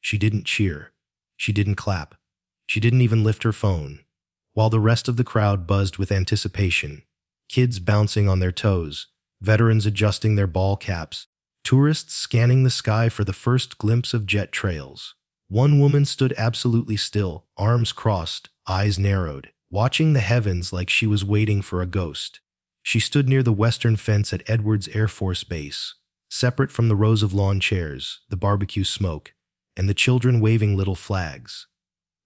She didn't cheer. She didn't clap. She didn't even lift her phone. While the rest of the crowd buzzed with anticipation, kids bouncing on their toes, veterans adjusting their ball caps, tourists scanning the sky for the first glimpse of jet trails. One woman stood absolutely still, arms crossed, eyes narrowed, watching the heavens like she was waiting for a ghost. She stood near the western fence at Edwards Air Force Base, separate from the rows of lawn chairs, the barbecue smoke, and the children waving little flags.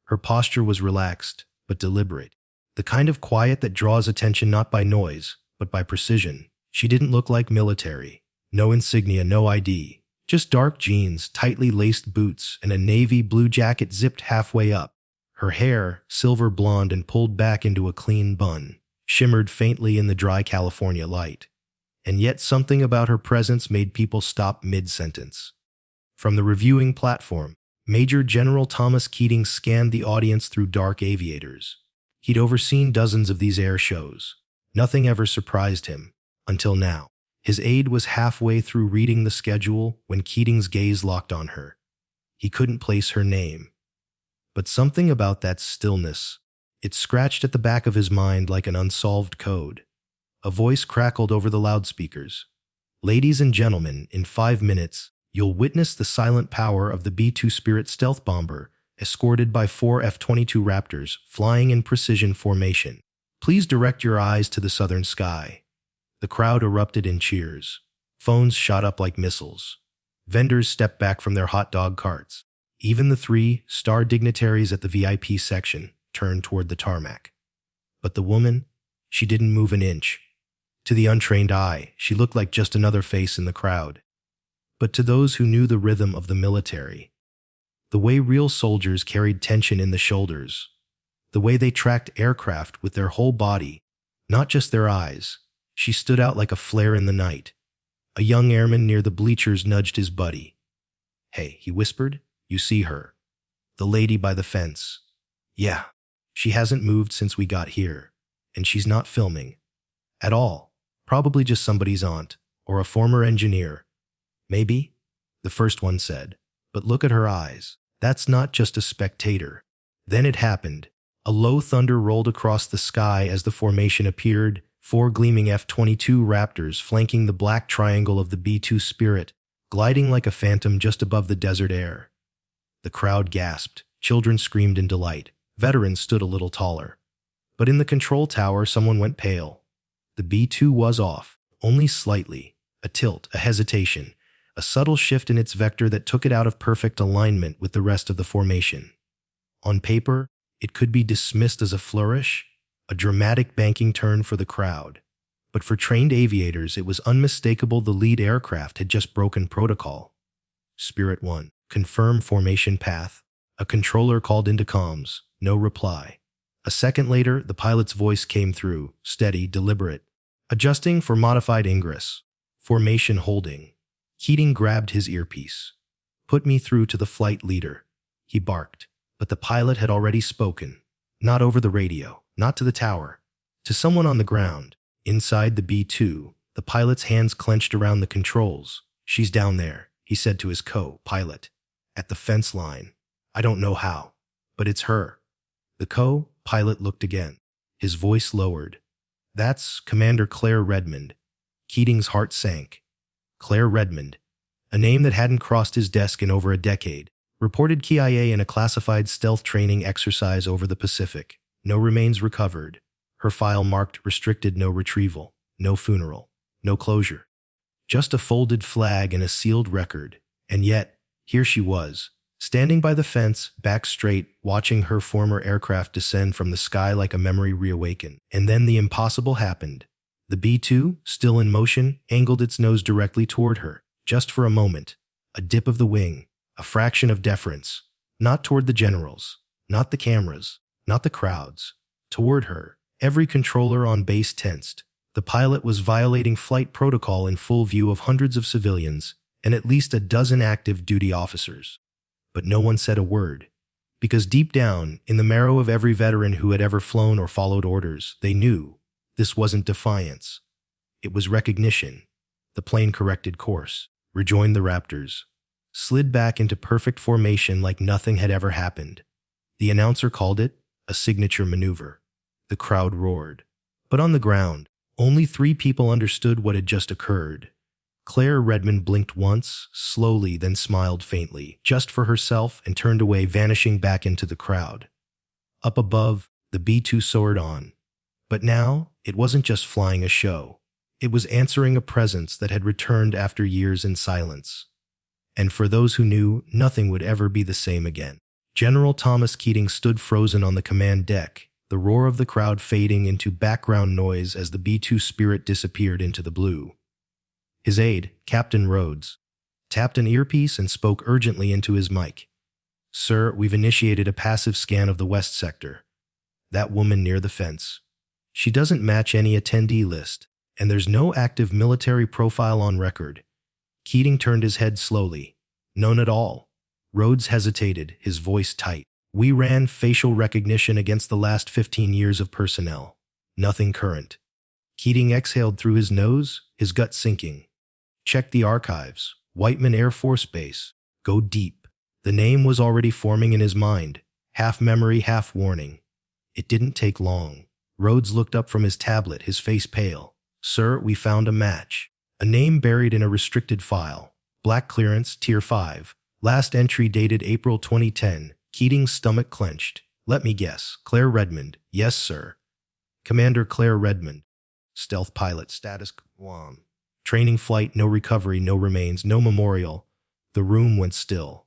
Her posture was relaxed, but deliberate, the kind of quiet that draws attention not by noise, but by precision. She didn't look like military. No insignia, no ID. Just dark jeans, tightly laced boots, and a navy blue jacket zipped halfway up. Her hair, silver blonde and pulled back into a clean bun, shimmered faintly in the dry California light. And yet something about her presence made people stop mid-sentence. From the reviewing platform, Major General Thomas Keating scanned the audience through dark aviators. He'd overseen dozens of these air shows. Nothing ever surprised him, until now. His aide was halfway through reading the schedule when Keating's gaze locked on her. He couldn't place her name. But something about that stillness, it scratched at the back of his mind like an unsolved code. A voice crackled over the loudspeakers. "Ladies and gentlemen, in 5 minutes, you'll witness the silent power of the B-2 Spirit stealth bomber, escorted by 4 F-22 Raptors flying in precision formation. Please direct your eyes to the southern sky." The crowd erupted in cheers. Phones shot up like missiles. Vendors stepped back from their hot dog carts. Even the 3-star dignitaries at the VIP section turned toward the tarmac. But the woman, she didn't move an inch. To the untrained eye, she looked like just another face in the crowd. But to those who knew the rhythm of the military, the way real soldiers carried tension in the shoulders, the way they tracked aircraft with their whole body, not just their eyes, she stood out like a flare in the night. A young airman near the bleachers nudged his buddy. "Hey," he whispered, "you see her? The lady by the fence." "Yeah. She hasn't moved since we got here. And she's not filming. At all. Probably just somebody's aunt, or a former engineer." "Maybe," the first one said. "But look at her eyes. That's not just a spectator." Then it happened. A low thunder rolled across the sky as the formation appeared, 4 gleaming F-22 Raptors flanking the black triangle of the B-2 Spirit, gliding like a phantom just above the desert air. The crowd gasped. Children screamed in delight. Veterans stood a little taller. But in the control tower, someone went pale. The B-2 was off, only slightly. A tilt, a hesitation, a subtle shift in its vector that took it out of perfect alignment with the rest of the formation. On paper, it could be dismissed as a flourish, a dramatic banking turn for the crowd. But for trained aviators, it was unmistakable the lead aircraft had just broken protocol. Spirit 1, confirm formation path. A controller called into comms, no reply. A second later, the pilot's voice came through, steady, deliberate. "Adjusting for modified ingress. Formation holding." Keating grabbed his earpiece. "Put me through to the flight leader," he barked. But the pilot had already spoken. Not over the radio. Not to the tower. To someone on the ground. Inside the B-2, the pilot's hands clenched around the controls. "She's down there," he said to his co-pilot. "At the fence line. I don't know how, but it's her." The co-pilot looked again. His voice lowered. "That's Commander Claire Redmond." Keating's heart sank. Claire Redmond, a name that hadn't crossed his desk in over a decade, reported KIA in a classified stealth training exercise over the Pacific. No remains recovered. Her file marked restricted, no retrieval, no funeral, no closure. Just a folded flag and a sealed record. And yet, here she was, standing by the fence, back straight, watching her former aircraft descend from the sky like a memory reawaken. And then the impossible happened. The B-2, still in motion, angled its nose directly toward her, just for a moment. A dip of the wing, a fraction of deference. Not toward the generals, not the cameras, not the crowds. Toward her. Every controller on base tensed. The pilot was violating flight protocol in full view of hundreds of civilians and at least a dozen active duty officers. But no one said a word. Because deep down, in the marrow of every veteran who had ever flown or followed orders, they knew this wasn't defiance. It was recognition. The plane corrected course, rejoined the Raptors, slid back into perfect formation like nothing had ever happened. The announcer called it a signature maneuver. The crowd roared. But on the ground, only 3 people understood what had just occurred. Claire Redmond blinked once, slowly, then smiled faintly, just for herself, and turned away, vanishing back into the crowd. Up above, the B-2 soared on. But now, it wasn't just flying a show. It was answering a presence that had returned after years in silence. And for those who knew, nothing would ever be the same again. General Thomas Keating stood frozen on the command deck, the roar of the crowd fading into background noise as the B-2 Spirit disappeared into the blue. His aide, Captain Rhodes, tapped an earpiece and spoke urgently into his mic. "Sir, we've initiated a passive scan of the west sector. That woman near the fence. She doesn't match any attendee list, and there's no active military profile on record." Keating turned his head slowly. "None at all." Rhodes hesitated, his voice tight. "We ran facial recognition against the last 15 years of personnel. Nothing current." Keating exhaled through his nose, his gut sinking. "Check the archives. Whiteman Air Force Base. Go deep." The name was already forming in his mind, half memory, half warning. It didn't take long. Rhodes looked up from his tablet, his face pale. "Sir, we found a match. A name buried in a restricted file. Black clearance, Tier 5. Last entry dated April 2010. Keating's stomach clenched. "Let me guess. Claire Redmond." "Yes, sir." "Commander Claire Redmond. Stealth pilot, status Guam. Training flight, no recovery, no remains, no memorial." The room went still.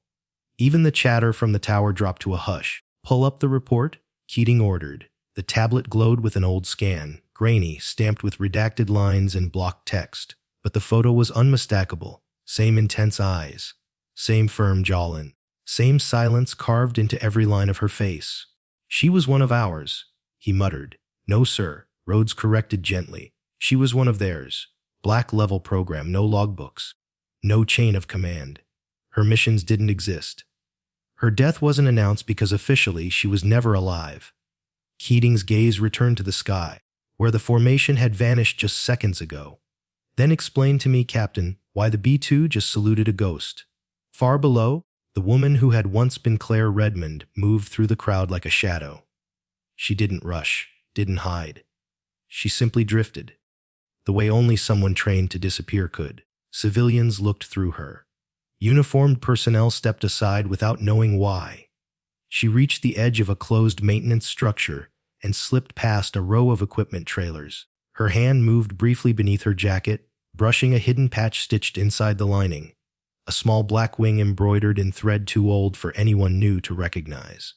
Even the chatter from the tower dropped to a hush. "Pull up the report," Keating ordered. The tablet glowed with an old scan, grainy, stamped with redacted lines and blocked text. But the photo was unmistakable. Same intense eyes. Same firm jawline. Same silence carved into every line of her face. "She was one of ours," he muttered. "No, sir," Rhodes corrected gently. "She was one of theirs. Black level program, no logbooks. No chain of command. Her missions didn't exist. Her death wasn't announced because officially she was never alive." Keating's gaze returned to the sky, where the formation had vanished just seconds ago. "Then explain to me, Captain, why the B-2 just saluted a ghost." Far below, the woman who had once been Claire Redmond moved through the crowd like a shadow. She didn't rush, didn't hide. She simply drifted, the way only someone trained to disappear could. Civilians looked through her. Uniformed personnel stepped aside without knowing why. She reached the edge of a closed maintenance structure and slipped past a row of equipment trailers. Her hand moved briefly beneath her jacket, brushing a hidden patch stitched inside the lining. A small black wing embroidered in thread too old for anyone new to recognize.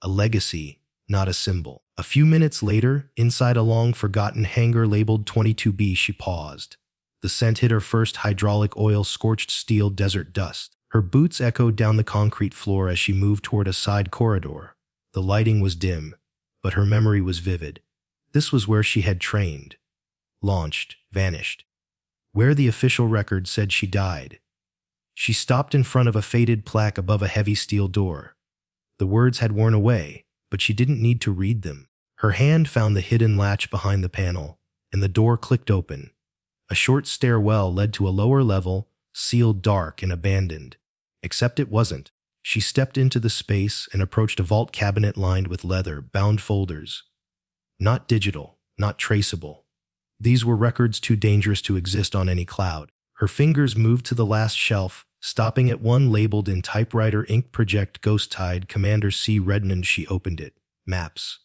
A legacy, not a symbol. A few minutes later, inside a long-forgotten hangar labeled 22B, she paused. The scent hit her first hydraulic oil-scorched steel desert dust. Her boots echoed down the concrete floor as she moved toward a side corridor. The lighting was dim, but her memory was vivid. This was where she had trained. Launched, vanished. Where the official record said she died. She stopped in front of a faded plaque above a heavy steel door. The words had worn away, but she didn't need to read them. Her hand found the hidden latch behind the panel, and the door clicked open. A short stairwell led to a lower level, sealed dark and abandoned. Except it wasn't. She stepped into the space and approached a vault cabinet lined with leather-bound folders. Not digital, not traceable. These were records too dangerous to exist on any cloud. Her fingers moved to the last shelf, stopping at one labeled in typewriter ink Project Ghost Tide Commander C. Redmond. She opened it. Maps.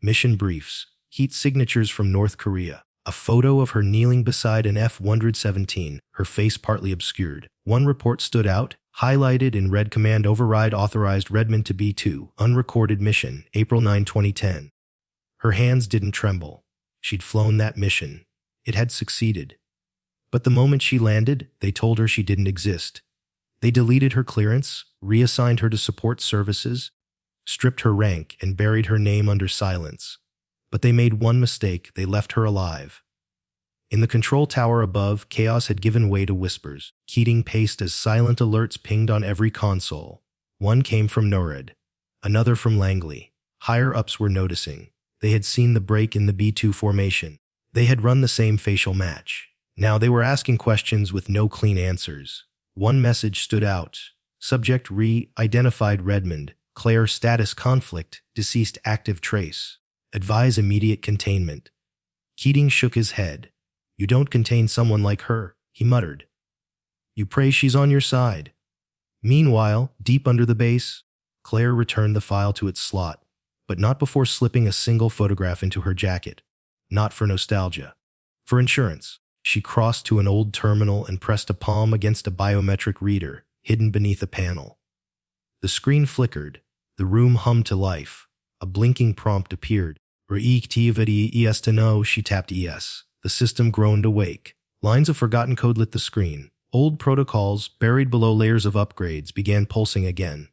Mission briefs. Heat signatures from North Korea. A photo of her kneeling beside an F-117, her face partly obscured. One report stood out, highlighted in red: Command Override authorized Redmond to B-2, unrecorded mission, April 9, 2010. Her hands didn't tremble. She'd flown that mission. It had succeeded. But the moment she landed, they told her she didn't exist. They deleted her clearance, reassigned her to support services, stripped her rank, and buried her name under silence. But they made one mistake: they left her alive. In the control tower above, chaos had given way to whispers. Keating paced as silent alerts pinged on every console. One came from NORAD, another from Langley. Higher-ups were noticing. They had seen the break in the B-2 formation. They had run the same facial match. Now they were asking questions with no clean answers. One message stood out. Subject re-identified Redmond. Claire status conflict, deceased active trace. Advise immediate containment. Keating shook his head. You don't contain someone like her, he muttered. You pray she's on your side. Meanwhile, deep under the base, Claire returned the file to its slot, but not before slipping a single photograph into her jacket. Not for nostalgia. For insurance. She crossed to an old terminal and pressed a palm against a biometric reader, hidden beneath a panel. The screen flickered. The room hummed to life. A blinking prompt appeared. Reactivity ES to know, she tapped ES. The system groaned awake. Lines of forgotten code lit the screen. Old protocols, buried below layers of upgrades, began pulsing again.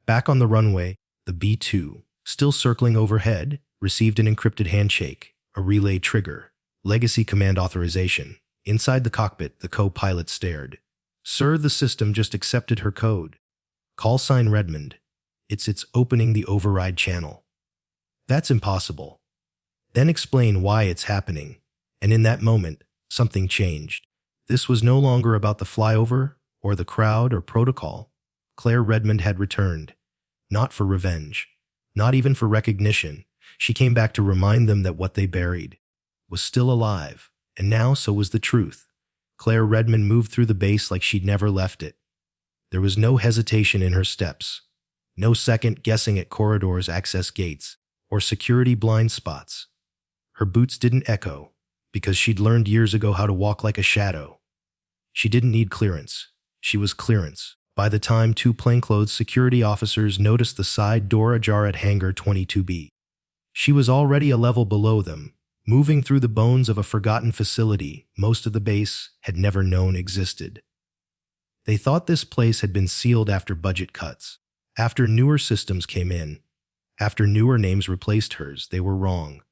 Back on the runway, the B-2, still circling overhead, received an encrypted handshake, a relay trigger. Legacy command authorization. Inside the cockpit, the co-pilot stared. Sir, the system just accepted her code. Call sign Redmond. It's opening the override channel. That's impossible. Then explain why it's happening. And in that moment, something changed. This was no longer about the flyover, or the crowd, or protocol. Claire Redmond had returned. Not for revenge. Not even for recognition. She came back to remind them that what they buried was still alive, and now so was the truth. Claire Redmond moved through the base like she'd never left it. There was no hesitation in her steps, no second guessing at corridors, access gates, or security blind spots. Her boots didn't echo, because she'd learned years ago how to walk like a shadow. She didn't need clearance. She was clearance. By the time two plainclothes security officers noticed the side door ajar at Hangar 22B, she was already a level below them, moving through the bones of a forgotten facility most of the base had never known existed. They thought this place had been sealed after budget cuts, after newer systems came in, after newer names replaced hers. They were wrong.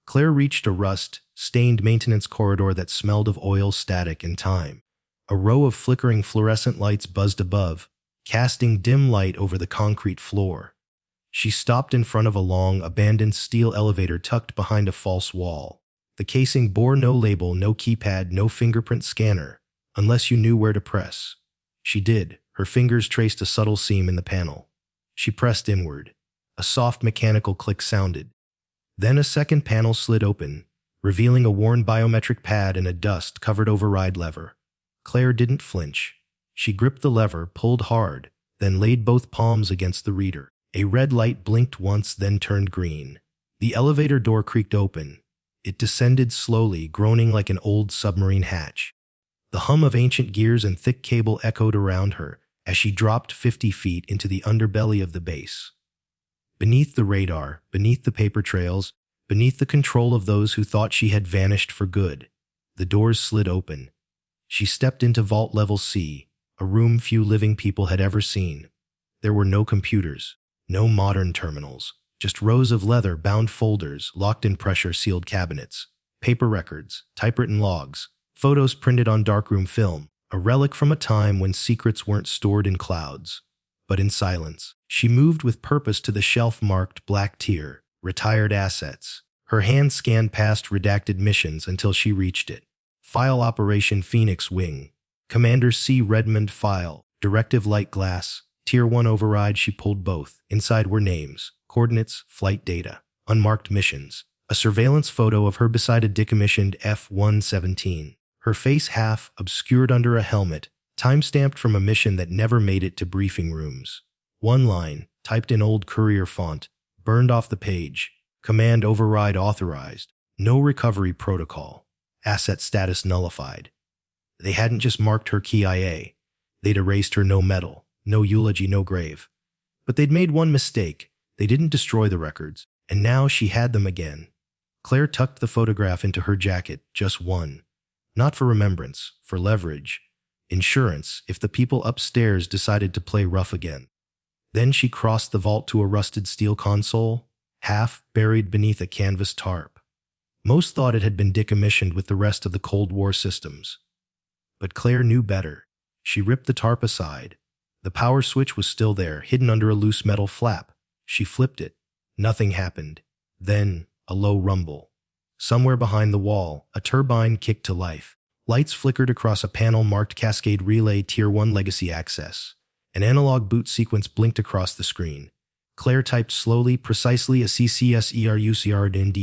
Claire reached a rust-stained maintenance corridor that smelled of oil, static, and time. A row of flickering fluorescent lights buzzed above, casting dim light over the concrete floor. She stopped in front of a long, abandoned steel elevator tucked behind a false wall. The casing bore no label, no keypad, no fingerprint scanner, unless you knew where to press. She did. Her fingers traced a subtle seam in the panel. She pressed inward. A soft mechanical click sounded. Then a second panel slid open, revealing a worn biometric pad and a dust-covered override lever. Claire didn't flinch. She gripped the lever, pulled hard, then laid both palms against the reader. A red light blinked once, then turned green. The elevator door creaked open. It descended slowly, groaning like an old submarine hatch. The hum of ancient gears and thick cable echoed around her as she dropped 50 feet into the underbelly of the base. Beneath the radar, beneath the paper trails, beneath the control of those who thought she had vanished for good, the doors slid open. She stepped into Vault Level C, a room few living people had ever seen. There were no computers. No modern terminals, just rows of leather-bound folders locked in pressure-sealed cabinets, paper records, typewritten logs, photos printed on darkroom film, a relic from a time when secrets weren't stored in clouds, but in silence. She moved with purpose to the shelf marked Black Tier, Retired Assets. Her hand scanned past redacted missions until she reached it. File Operation Phoenix Wing. Commander C. Redmond File. Directive Light Glass. Tier 1 override. She pulled both. Inside were names, coordinates, flight data, unmarked missions, a surveillance photo of her beside a decommissioned F-117, her face half obscured under a helmet, time-stamped from a mission that never made it to briefing rooms. One line, typed in old courier font, burned off the page. Command override authorized. No recovery protocol. Asset status nullified. They hadn't just marked her KIA. They'd erased her no medal. No eulogy, no grave. But they'd made one mistake. They didn't destroy the records, and now she had them again. Claire tucked the photograph into her jacket, just one. Not for remembrance, for leverage. Insurance, if the people upstairs decided to play rough again. Then she crossed the vault to a rusted steel console, half buried beneath a canvas tarp. Most thought it had been decommissioned with the rest of the Cold War systems. But Claire knew better. She ripped the tarp aside. The power switch was still there, hidden under a loose metal flap. She flipped it. Nothing happened. Then, a low rumble. Somewhere behind the wall, a turbine kicked to life. Lights flickered across a panel marked Cascade Relay Tier 1 Legacy Access. An analog boot sequence blinked across the screen. Claire typed slowly, precisely a CCSERUCRDND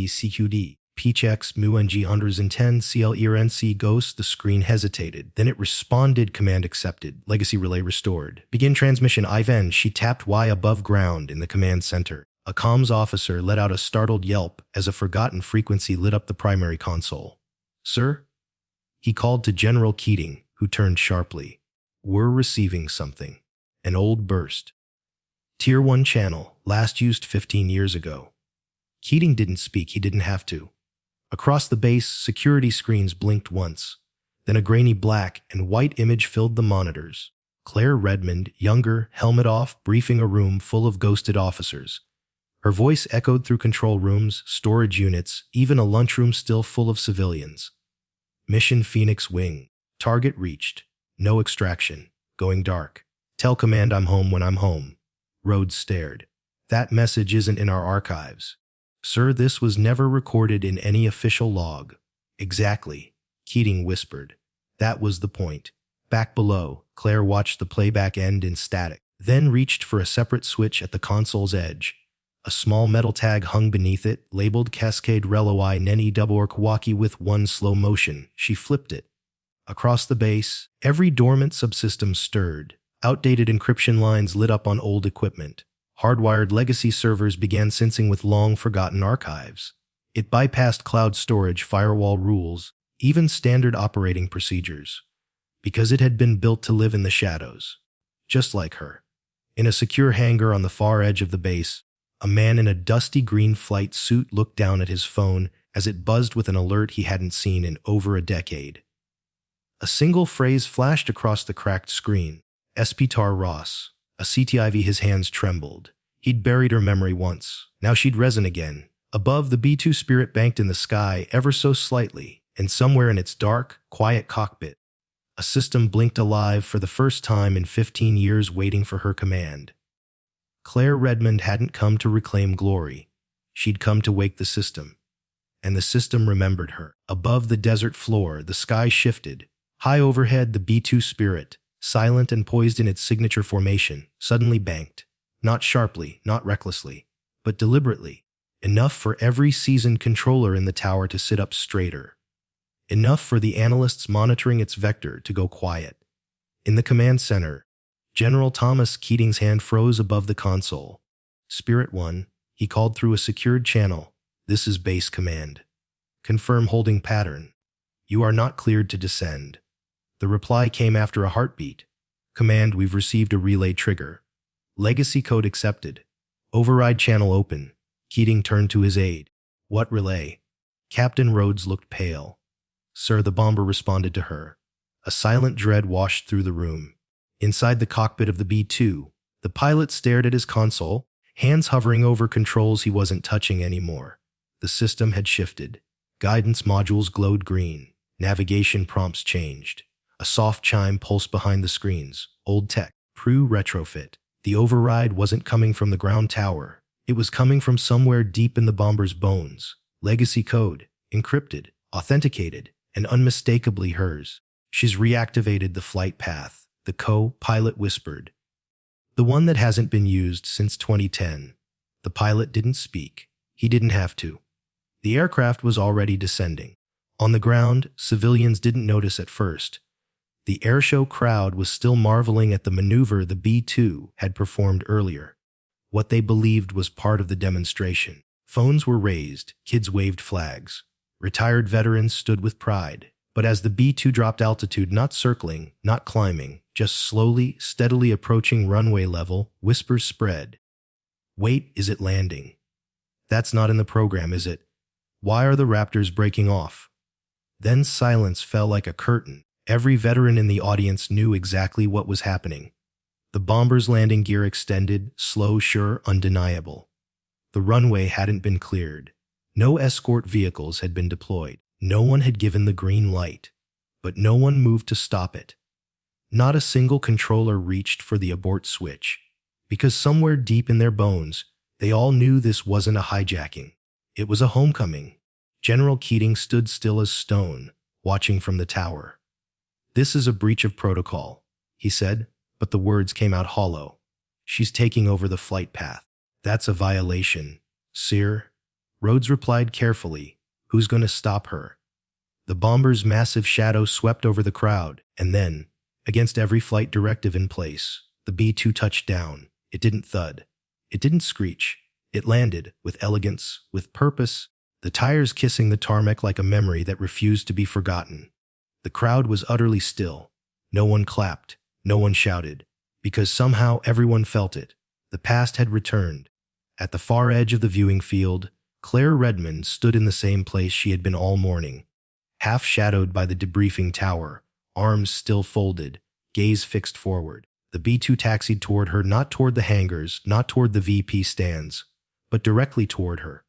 PCX MUNG 110 CLERNC Ghost. The screen hesitated. Then it responded. Command accepted. Legacy relay restored. Begin transmission. Ivan. She tapped Y above ground in the command center. A comms officer let out a startled yelp as a forgotten frequency lit up the primary console. Sir? He called to General Keating, who turned sharply. We're receiving something. An old burst. Tier 1 channel, last used 15 years ago. Keating didn't speak. He didn't have to. Across the base, security screens blinked once. Then a grainy black and white image filled the monitors. Claire Redmond, younger, helmet off, briefing a room full of ghosted officers. Her voice echoed through control rooms, storage units, even a lunchroom still full of civilians. Mission Phoenix Wing. Target reached. No extraction. Going dark. Tell command I'm home when I'm home. Rhodes stared. That message isn't in our archives. Sir, this was never recorded in any official log. Exactly. Keating whispered. That was the point. Back below, Claire watched the playback end in static, then reached for a separate switch at the console's edge. A small metal tag hung beneath it, labeled Cascade Reloi Neni Double with one slow motion. She flipped it. Across the base, every dormant subsystem stirred. Outdated encryption lines lit up on old equipment. Hardwired legacy servers began syncing with long-forgotten archives. It bypassed cloud storage, firewall rules, even standard operating procedures. Because it had been built to live in the shadows. Just like her. In a secure hangar on the far edge of the base, a man in a dusty green flight suit looked down at his phone as it buzzed with an alert he hadn't seen in over a decade. A single phrase flashed across the cracked screen. Espitar Ross. A CTIV. His hands trembled. He'd buried her memory once. Now she'd resin again. Above, the B-2 Spirit banked in the sky ever so slightly, and somewhere in its dark, quiet cockpit, a system blinked alive for the first time in 15 years, waiting for her command. Claire Redmond hadn't come to reclaim glory. She'd come to wake the system. And the system remembered her. Above the desert floor, the sky shifted. High overhead, the B-2 Spirit, silent and poised in its signature formation, suddenly banked. Not sharply, not recklessly, but deliberately. Enough for every seasoned controller in the tower to sit up straighter. Enough for the analysts monitoring its vector to go quiet. In the command center, General Thomas Keating's hand froze above the console. Spirit 1, he called through a secured channel. This is base command. Confirm holding pattern. You are not cleared to descend. The reply came after a heartbeat. Command, we've received a relay trigger. Legacy code accepted. Override channel open. Keating turned to his aide. What relay? Captain Rhodes looked pale. Sir, the bomber responded to her. A silent dread washed through the room. Inside the cockpit of the B-2, the pilot stared at his console, hands hovering over controls he wasn't touching anymore. The system had shifted. Guidance modules glowed green. Navigation prompts changed. A soft chime pulsed behind the screens. Old tech. Prue retrofit. The override wasn't coming from the ground tower. It was coming from somewhere deep in the bomber's bones. Legacy code. Encrypted. Authenticated. And unmistakably hers. She's reactivated the flight path. The co-pilot whispered. The one that hasn't been used since 2010. The pilot didn't speak. He didn't have to. The aircraft was already descending. On the ground, civilians didn't notice at first. The airshow crowd was still marveling at the maneuver the B-2 had performed earlier. What they believed was part of the demonstration. Phones were raised, kids waved flags. Retired veterans stood with pride. But as the B-2 dropped altitude, not circling, not climbing, just slowly, steadily approaching runway level, whispers spread. Wait, is it landing? That's not in the program, is it? Why are the Raptors breaking off? Then silence fell like a curtain. Every veteran in the audience knew exactly what was happening. The bomber's landing gear extended, slow, sure, undeniable. The runway hadn't been cleared. No escort vehicles had been deployed. No one had given the green light. But no one moved to stop it. Not a single controller reached for the abort switch. Because somewhere deep in their bones, they all knew this wasn't a hijacking. It was a homecoming. General Keating stood still as stone, watching from the tower. "This is a breach of protocol," he said, but the words came out hollow. "She's taking over the flight path." "That's a violation, sir," Rhodes replied carefully. "Who's going to stop her?" The bomber's massive shadow swept over the crowd, and then, against every flight directive in place, the B-2 touched down. It didn't thud. It didn't screech. It landed, with elegance, with purpose, the tires kissing the tarmac like a memory that refused to be forgotten. The crowd was utterly still. No one clapped. No one shouted. Because somehow everyone felt it. The past had returned. At the far edge of the viewing field, Claire Redmond stood in the same place she had been all morning. Half shadowed by the debriefing tower, arms still folded, gaze fixed forward. The B-2 taxied toward her, not toward the hangars, not toward the VP stands, but directly toward her.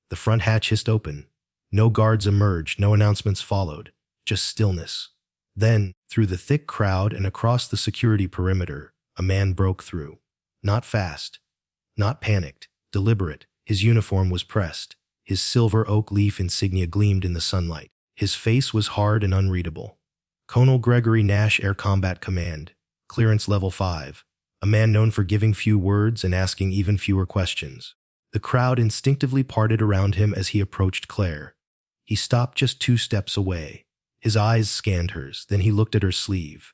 The front hatch hissed open. No guards emerged, no announcements followed, just stillness. Then, through the thick crowd and across the security perimeter, a man broke through. Not fast, not panicked, deliberate. His uniform was pressed. His silver oak leaf insignia gleamed in the sunlight. His face was hard and unreadable. Colonel Gregory Nash, Air Combat Command, Clearance Level 5, a man known for giving few words and asking even fewer questions. The crowd instinctively parted around him as he approached Claire. He stopped just 2 steps away. His eyes scanned hers, then he looked at her sleeve.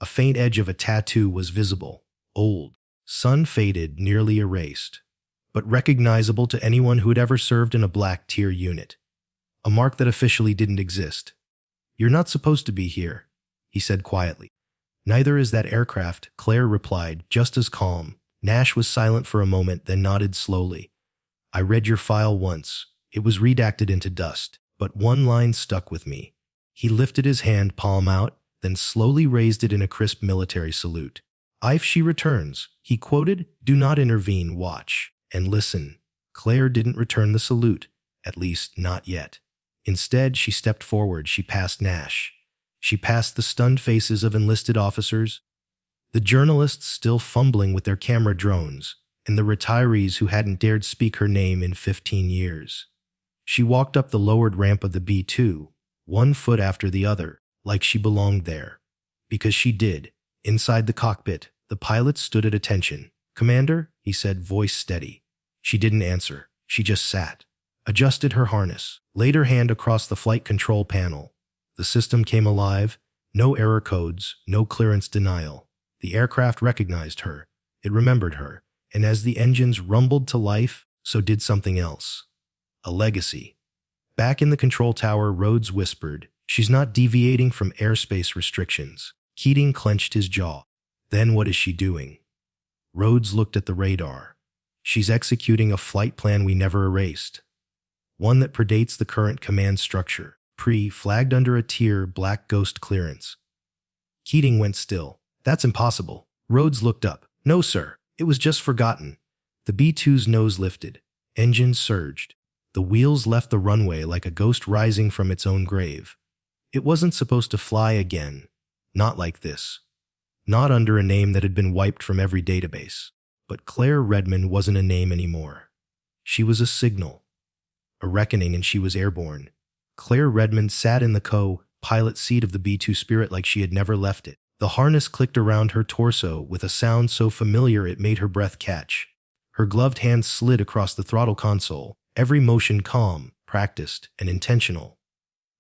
A faint edge of a tattoo was visible, old, sun-faded, nearly erased, but recognizable to anyone who had ever served in a black tier unit. A mark that officially didn't exist. "You're not supposed to be here," he said quietly. "Neither is that aircraft," Claire replied, just as calm. Nash was silent for a moment, then nodded slowly. "I read your file once. It was redacted into dust, but one line stuck with me." He lifted his hand, palm out, then slowly raised it in a crisp military salute. "If she returns," he quoted, "do not intervene, watch, and listen." Claire didn't return the salute, at least not yet. Instead, she stepped forward. She passed Nash. She passed the stunned faces of enlisted officers, the journalists still fumbling with their camera drones, and the retirees who hadn't dared speak her name in 15 years. She walked up the lowered ramp of the B-2, one foot after the other, like she belonged there. Because she did. Inside the cockpit, the pilot stood at attention. "Commander," he said, voice steady. She didn't answer. She just sat. Adjusted her harness, laid her hand across the flight control panel. The system came alive. No error codes, no clearance denial. The aircraft recognized her. It remembered her. And as the engines rumbled to life, so did something else. A legacy. Back in the control tower, Rhodes whispered, "She's not deviating from airspace restrictions." Keating clenched his jaw. "Then what is she doing?" Rhodes looked at the radar. "She's executing a flight plan we never erased. One that predates the current command structure, flagged under a tier black ghost clearance." Keating went still. "That's impossible." Rhodes looked up. "No, sir. It was just forgotten." The B-2's nose lifted. Engines surged. The wheels left the runway like a ghost rising from its own grave. It wasn't supposed to fly again. Not like this. Not under a name that had been wiped from every database. But Claire Redmond wasn't a name anymore. She was a signal. A reckoning, and she was airborne. Claire Redmond sat in the co-pilot seat of the B-2 Spirit like she had never left it. The harness clicked around her torso with a sound so familiar it made her breath catch. Her gloved hand slid across the throttle console, every motion calm, practiced, and intentional.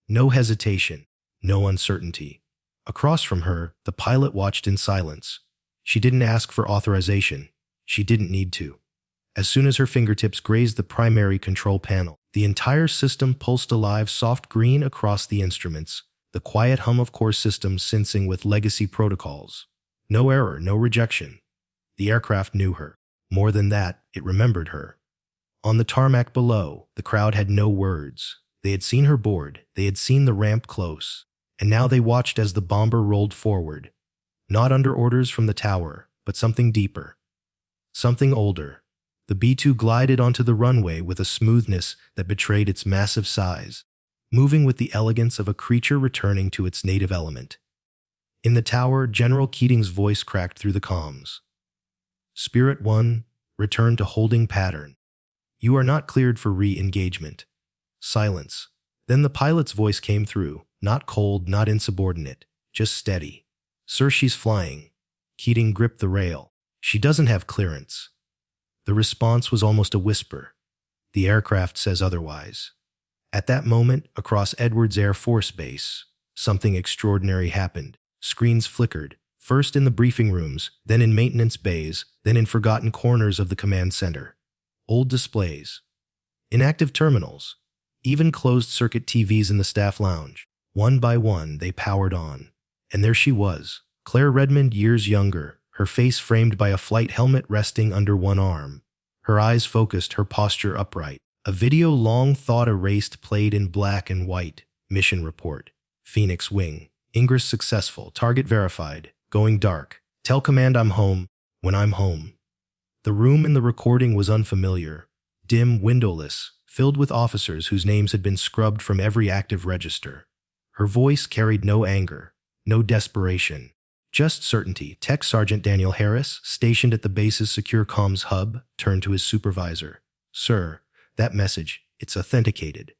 No hesitation, no uncertainty. Across from her, the pilot watched in silence. She didn't ask for authorization. She didn't need to. As soon as her fingertips grazed the primary control panel, the entire system pulsed alive, soft green across the instruments, the quiet hum of core systems syncing with legacy protocols. No error, no rejection. The aircraft knew her. More than that, it remembered her. On the tarmac below, the crowd had no words. They had seen her board, they had seen the ramp close, and now they watched as the bomber rolled forward. Not under orders from the tower, but something deeper. Something older. The B-2 glided onto the runway with a smoothness that betrayed its massive size, moving with the elegance of a creature returning to its native element. In the tower, General Keating's voice cracked through the comms. "Spirit 1, return to holding pattern. You are not cleared for re-engagement." Silence. Then the pilot's voice came through, not cold, not insubordinate, Just steady. Sir, she's flying. Keating gripped the rail. She doesn't have clearance. The response was almost a whisper. The aircraft says otherwise. At that moment, across Edwards Air Force Base, something extraordinary happened. Screens flickered, first in the briefing rooms, then in maintenance bays, then in forgotten corners of the command center. Old displays. Inactive terminals. Even closed-circuit TVs in the staff lounge. One by one, they powered on. And there she was, Claire Redmond, years younger, her face framed by a flight helmet resting under one arm. Her eyes focused, her posture upright. A video long thought erased played in black and white. Mission report. Phoenix Wing. Ingress successful. Target verified. Going dark. Tell command I'm home when I'm home. The room in the recording was unfamiliar. Dim, windowless, filled with officers whose names had been scrubbed from every active register. Her voice carried no anger, no desperation, just certainty. Tech Sergeant Daniel Harris, stationed at the base's secure comms hub, turned to his supervisor. Sir, that message, it's authenticated.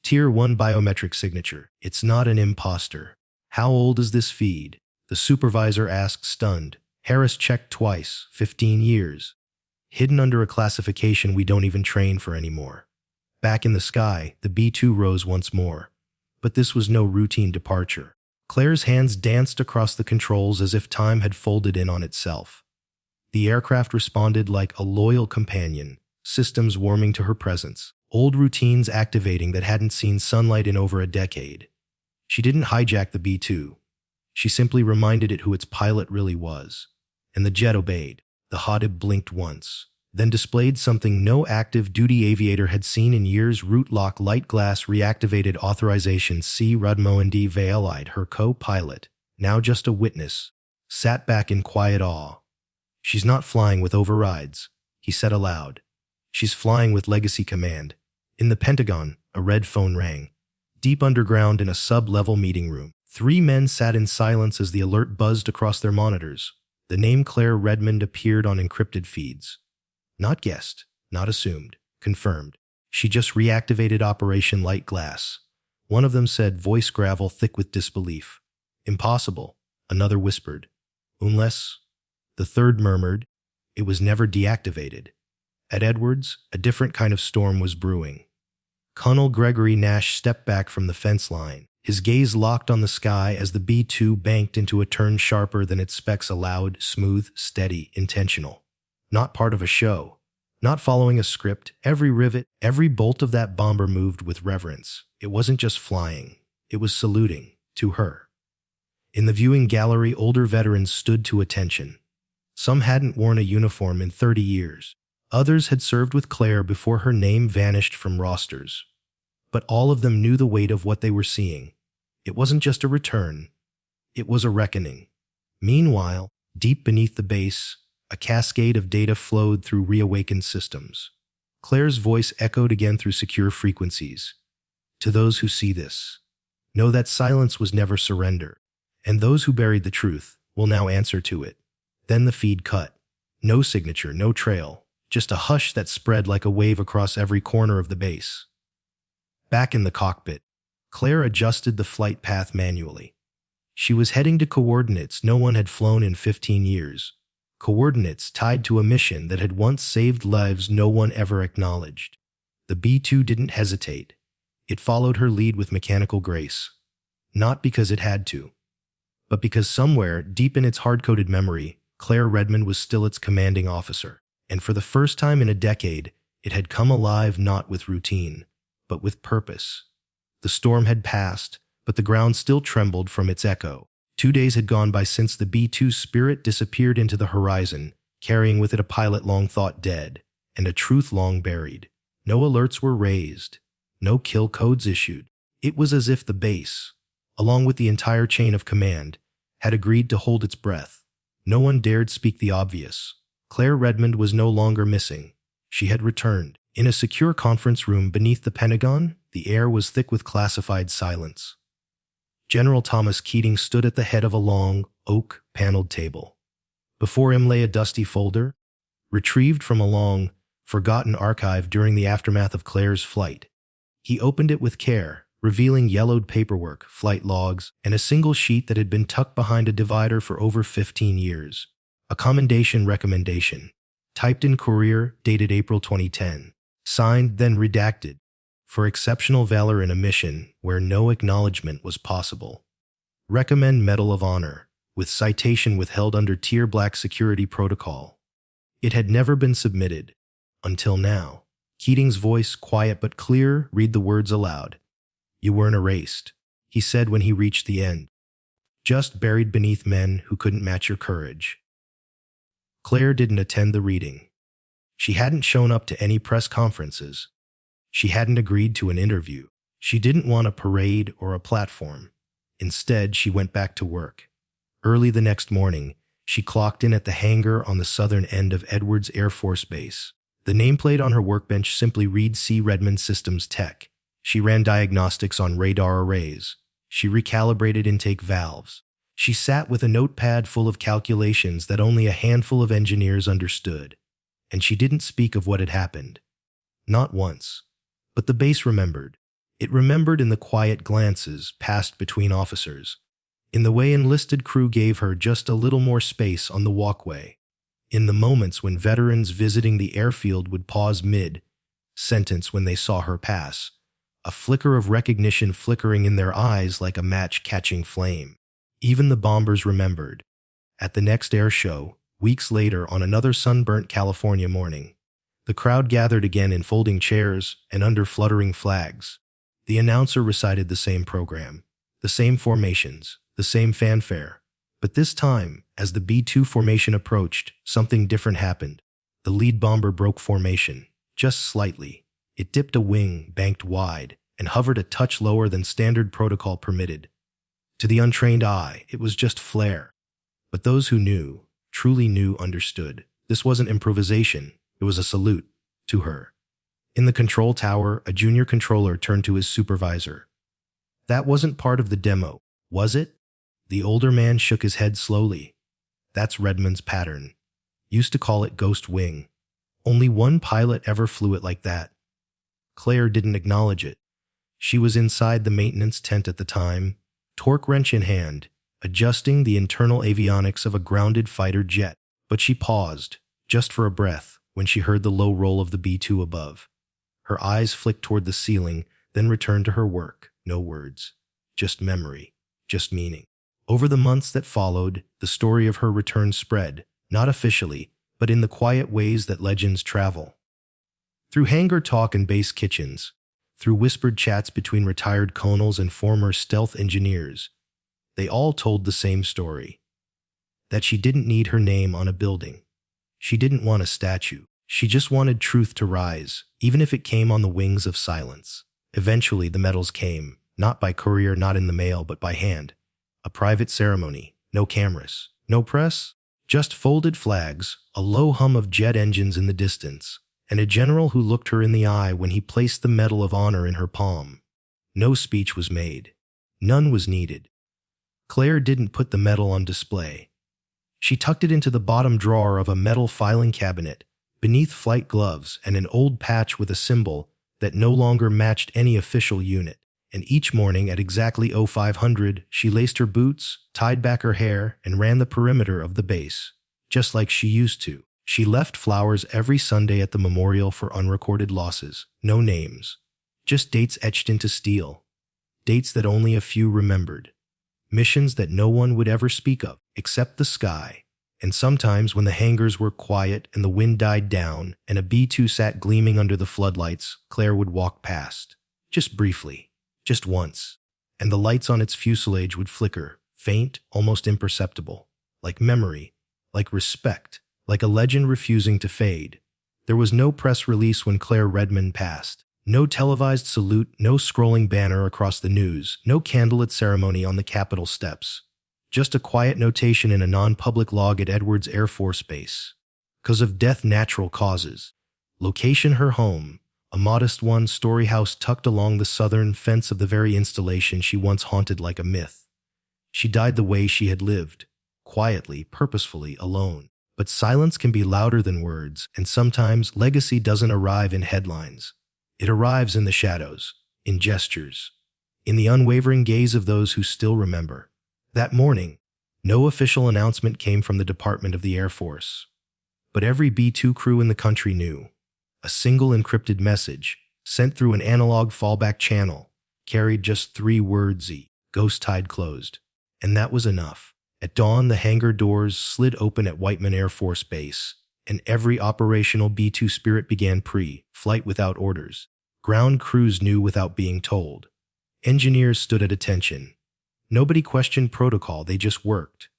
Tier 1 biometric signature. It's not an imposter. How old is this feed? The supervisor asked, stunned. Harris checked twice. 15 years. Hidden under a classification we don't even train for anymore. Back in the sky, the B-2 rose once more. But this was no routine departure. Claire's hands danced across the controls as if time had folded in on itself. The aircraft responded like a loyal companion, systems warming to her presence, old routines activating that hadn't seen sunlight in over a decade. She didn't hijack the B-2. She simply reminded it who its pilot really was. And the jet obeyed. The HOTIB blinked once, then displayed something no active duty aviator had seen in years. Root lock light glass reactivated authorization. C. Rudmo D. Veilide, her co-pilot, now just a witness, sat back in quiet awe. She's not flying with overrides, he said aloud. She's flying with Legacy Command. In the Pentagon, a red phone rang. Deep underground in a sub-level meeting room, 3 men sat in silence as the alert buzzed across their monitors. The name Claire Redmond appeared on encrypted feeds. Not guessed, not assumed, confirmed. She just reactivated Operation Light Glass. One of them said, voice gravel thick with disbelief. Impossible, another whispered. Unless, the third murmured, it was never deactivated. At Edwards, a different kind of storm was brewing. Colonel Gregory Nash stepped back from the fence line, his gaze locked on the sky as the B-2 banked into a turn sharper than its specs allowed, smooth, steady, intentional. Not part of a show, not following a script. Every rivet, every bolt of that bomber moved with reverence. It wasn't just flying, it was saluting, to her. In the viewing gallery, older veterans stood to attention. Some hadn't worn a uniform in 30 years. Others had served with Claire before her name vanished from rosters. But all of them knew the weight of what they were seeing. It wasn't just a return, it was a reckoning. Meanwhile, deep beneath the base, a cascade of data flowed through reawakened systems. Claire's voice echoed again through secure frequencies. To those who see this, know that silence was never surrender, and those who buried the truth will now answer to it. Then the feed cut. No signature, no trail, just a hush that spread like a wave across every corner of the base. Back in the cockpit, Claire adjusted the flight path manually. She was heading to coordinates no one had flown in 15 years. Coordinates tied to a mission that had once saved lives no one ever acknowledged. The B-2 didn't hesitate. It followed her lead with mechanical grace. Not because it had to, but because somewhere, deep in its hard-coded memory, Claire Redmond was still its commanding officer. And for the first time in a decade, it had come alive not with routine, but with purpose. The storm had passed, but the ground still trembled from its echo. 2 days had gone by since the B-2's spirit disappeared into the horizon, carrying with it a pilot long thought dead, and a truth long buried. No alerts were raised, no kill codes issued. It was as if the base, along with the entire chain of command, had agreed to hold its breath. No one dared speak the obvious. Claire Redmond was no longer missing. She had returned. In a secure conference room beneath the Pentagon, the air was thick with classified silence. General Thomas Keating stood at the head of a long, oak-paneled table. Before him lay a dusty folder, retrieved from a long, forgotten archive during the aftermath of Claire's flight. He opened it with care, revealing yellowed paperwork, flight logs, and a single sheet that had been tucked behind a divider for over 15 years. A commendation recommendation. Typed in Courier, dated April 2010. Signed, then redacted. For exceptional valor in a mission where no acknowledgement was possible. Recommend Medal of Honor, with citation withheld under Tier Black Security Protocol. It had never been submitted. Until now. Keating's voice, quiet but clear, read the words aloud. You weren't erased, he said when he reached the end. Just buried beneath men who couldn't match your courage. Claire didn't attend the reading. She hadn't shown up to any press conferences. She hadn't agreed to an interview. She didn't want a parade or a platform. Instead, she went back to work. Early the next morning, she clocked in at the hangar on the southern end of Edwards Air Force Base. The nameplate on her workbench simply read C. Redmond Systems Tech. She ran diagnostics on radar arrays. She recalibrated intake valves. She sat with a notepad full of calculations that only a handful of engineers understood. And she didn't speak of what had happened. Not once. But the base remembered. It remembered in the quiet glances passed between officers, in the way enlisted crew gave her just a little more space on the walkway, in the moments when veterans visiting the airfield would pause mid-sentence when they saw her pass, a flicker of recognition flickering in their eyes like a match catching flame. Even the bombers remembered. At the next air show, weeks later on another sunburnt California morning, the crowd gathered again in folding chairs and under fluttering flags. The announcer recited the same program, the same formations, the same fanfare. But this time, as the B-2 formation approached, something different happened. The lead bomber broke formation, just slightly. It dipped a wing, banked wide, and hovered a touch lower than standard protocol permitted. To the untrained eye, it was just flare. But those who knew, truly knew, understood. This wasn't improvisation, it was a salute to her. In the control tower, a junior controller turned to his supervisor. That wasn't part of the demo, was it? The older man shook his head slowly. That's Redmond's pattern. Used to call it Ghost Wing. Only one pilot ever flew it like that. Claire didn't acknowledge it. She was inside the maintenance tent at the time, torque wrench in hand, adjusting the internal avionics of a grounded fighter jet. But she paused, just for a breath, when she heard the low roll of the B-2 above. Her eyes flicked toward the ceiling, then returned to her work. No words. Just memory. Just meaning. Over the months that followed, the story of her return spread, not officially, but in the quiet ways that legends travel. Through hangar talk and base kitchens, through whispered chats between retired colonels and former stealth engineers, they all told the same story. That she didn't need her name on a building. She didn't want a statue. She just wanted truth to rise, even if it came on the wings of silence. Eventually, the medals came, not by courier, not in the mail, but by hand. A private ceremony, no cameras, no press, just folded flags, a low hum of jet engines in the distance, and a general who looked her in the eye when he placed the Medal of Honor in her palm. No speech was made. None was needed. Claire didn't put the medal on display. She tucked it into the bottom drawer of a metal filing cabinet, beneath flight gloves and an old patch with a symbol that no longer matched any official unit. And each morning at exactly 0500, she laced her boots, tied back her hair, and ran the perimeter of the base, just like she used to. She left flowers every Sunday at the memorial for unrecorded losses. No names, just dates etched into steel. Dates that only a few remembered. Missions that no one would ever speak of, except the sky. And sometimes when the hangars were quiet and the wind died down and a B-2 sat gleaming under the floodlights, Claire would walk past. Just briefly. Just once, and the lights on its fuselage would flicker, faint, almost imperceptible, like memory, like respect, like a legend refusing to fade. There was no press release when Claire Redmond passed, no televised salute, no scrolling banner across the news, no candlelit ceremony on the Capitol steps. Just a quiet notation in a non-public log at Edwards Air Force Base. 'Cause of death, natural causes. Location, her home. A modest one-story house tucked along the southern fence of the very installation she once haunted like a myth. She died the way she had lived, quietly, purposefully, alone. But silence can be louder than words, and sometimes legacy doesn't arrive in headlines. It arrives in the shadows, in gestures, in the unwavering gaze of those who still remember. That morning, no official announcement came from the Department of the Air Force. But every B-2 crew in the country knew. A single encrypted message, sent through an analog fallback channel, carried just 3 words: ghost tide closed. And that was enough. At dawn, the hangar doors slid open at Whiteman Air Force Base, and every operational B-2 Spirit began pre-flight without orders. Ground crews knew without being told. Engineers stood at attention. Nobody questioned protocol, they just worked.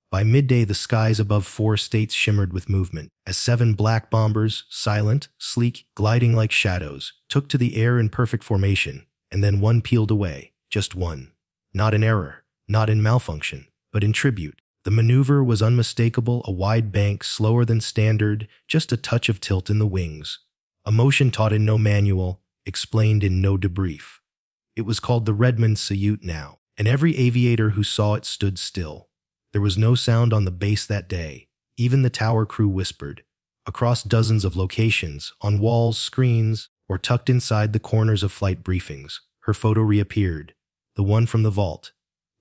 By midday, the skies above 4 states shimmered with movement, as 7 black bombers, silent, sleek, gliding like shadows, took to the air in perfect formation, and then one peeled away, just one. Not in error, not in malfunction, but in tribute. The maneuver was unmistakable, a wide bank, slower than standard, just a touch of tilt in the wings. A motion taught in no manual, explained in no debrief. It was called the Redmond Salute now, and every aviator who saw it stood still. There was no sound on the base that day. Even the tower crew whispered. Across dozens of locations, on walls, screens, or tucked inside the corners of flight briefings, her photo reappeared. The one from the vault.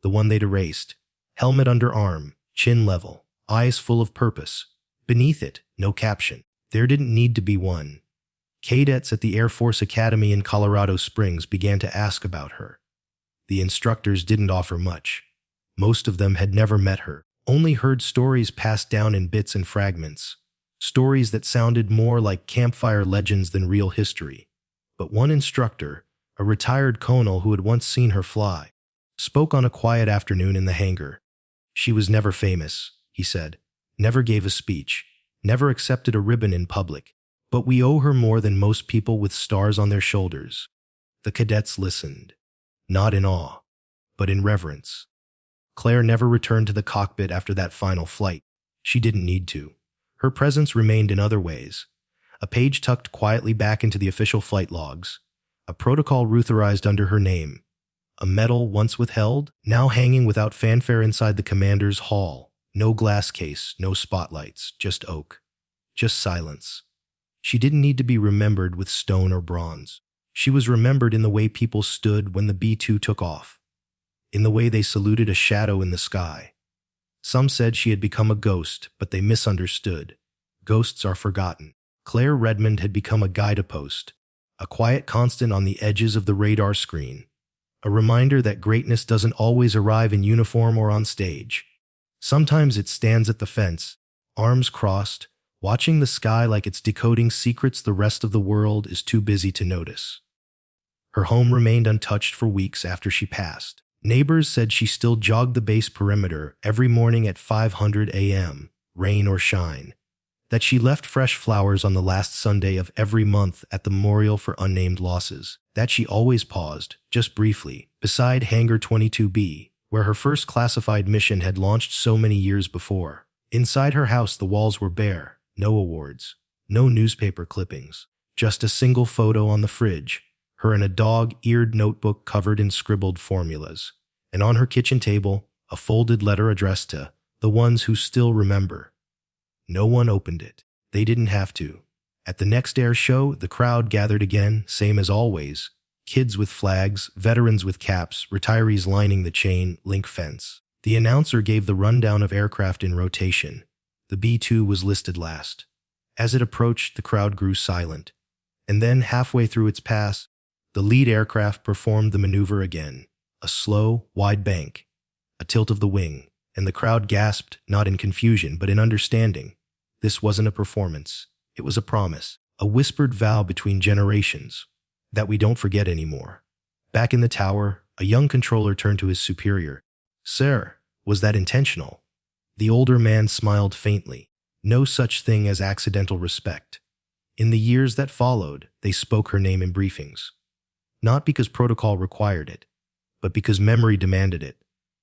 The one they'd erased. Helmet under arm, chin level, eyes full of purpose. Beneath it, no caption. There didn't need to be one. Cadets at the Air Force Academy in Colorado Springs began to ask about her. The instructors didn't offer much. Most of them had never met her, only heard stories passed down in bits and fragments. Stories that sounded more like campfire legends than real history. But one instructor, a retired colonel who had once seen her fly, spoke on a quiet afternoon in the hangar. She was never famous, he said, never gave a speech, never accepted a ribbon in public. But we owe her more than most people with stars on their shoulders. The cadets listened, not in awe, but in reverence. Claire never returned to the cockpit after that final flight. She didn't need to. Her presence remained in other ways. A page tucked quietly back into the official flight logs. A protocol rutherized under her name. A medal once withheld, now hanging without fanfare inside the commander's hall. No glass case, no spotlights, just oak. Just silence. She didn't need to be remembered with stone or bronze. She was remembered in the way people stood when the B-2 took off. In the way they saluted a shadow in the sky. Some said she had become a ghost, but they misunderstood. Ghosts are forgotten. Claire Redmond had become a guidepost, a quiet constant on the edges of the radar screen, a reminder that greatness doesn't always arrive in uniform or on stage. Sometimes it stands at the fence, arms crossed, watching the sky like it's decoding secrets the rest of the world is too busy to notice. Her home remained untouched for weeks after she passed. Neighbors said she still jogged the base perimeter every morning at 500 a.m., rain or shine. That she left fresh flowers on the last Sunday of every month at the Memorial for Unnamed Losses. That she always paused, just briefly, beside Hangar 22B, where her first classified mission had launched so many years before. Inside her house, the walls were bare. No awards. No newspaper clippings. Just a single photo on the fridge. Her in a dog-eared notebook covered in scribbled formulas. And on her kitchen table, a folded letter addressed to the ones who still remember. No one opened it. They didn't have to. At the next air show, the crowd gathered again, same as always. Kids with flags, veterans with caps, retirees lining the chain link fence. The announcer gave the rundown of aircraft in rotation. The B-2 was listed last. As it approached, the crowd grew silent. And then, halfway through its pass, the lead aircraft performed the maneuver again. A slow, wide bank. A tilt of the wing. And the crowd gasped, not in confusion, but in understanding. This wasn't a performance. It was a promise. A whispered vow between generations. That we don't forget anymore. Back in the tower, a young controller turned to his superior. "Sir, was that intentional?" The older man smiled faintly. No such thing as accidental respect. In the years that followed, they spoke her name in briefings. Not because protocol required it, but because memory demanded it.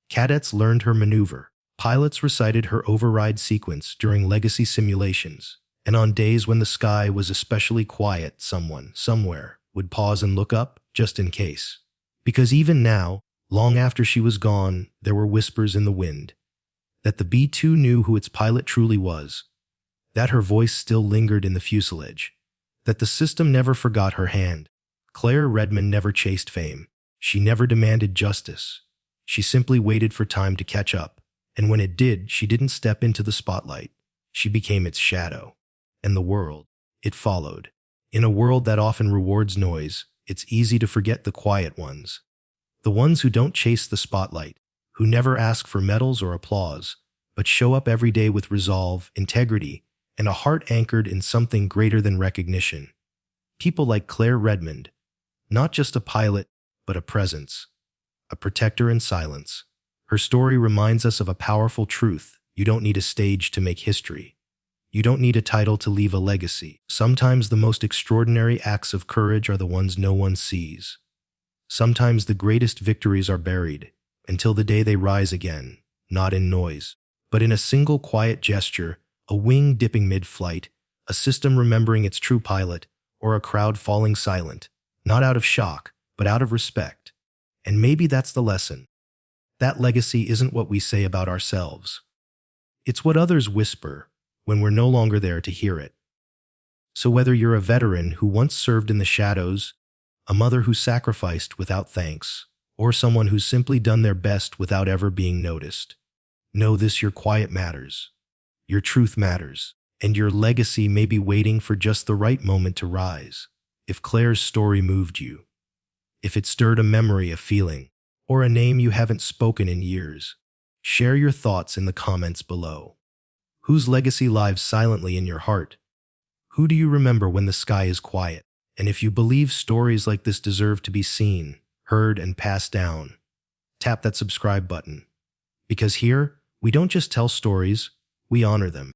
Cadets learned her maneuver. Pilots recited her override sequence during legacy simulations. And on days when the sky was especially quiet, someone, somewhere, would pause and look up, just in case. Because even now, long after she was gone, there were whispers in the wind. That the B-2 knew who its pilot truly was. That her voice still lingered in the fuselage. That the system never forgot her hand. Claire Redmond never chased fame. She never demanded justice. She simply waited for time to catch up. And when it did, she didn't step into the spotlight. She became its shadow. And the world, it followed. In a world that often rewards noise, it's easy to forget the quiet ones. The ones who don't chase the spotlight, who never ask for medals or applause, but show up every day with resolve, integrity, and a heart anchored in something greater than recognition. People like Claire Redmond, not just a pilot, but a presence, a protector in silence. Her story reminds us of a powerful truth: you don't need a stage to make history. You don't need a title to leave a legacy. Sometimes the most extraordinary acts of courage are the ones no one sees. Sometimes the greatest victories are buried until the day they rise again, not in noise, but in a single quiet gesture, a wing dipping mid-flight, a system remembering its true pilot, or a crowd falling silent, not out of shock, but out of respect. And maybe that's the lesson. That legacy isn't what we say about ourselves. It's what others whisper when we're no longer there to hear it. So whether you're a veteran who once served in the shadows, a mother who sacrificed without thanks, or someone who's simply done their best without ever being noticed, know this: your quiet matters, your truth matters, and your legacy may be waiting for just the right moment to rise. If Claire's story moved you, if it stirred a memory, a feeling, or a name you haven't spoken in years, share your thoughts in the comments below. Whose legacy lives silently in your heart? Who do you remember when the sky is quiet? And if you believe stories like this deserve to be seen, heard, and passed down, tap that subscribe button. Because here, we don't just tell stories, we honor them.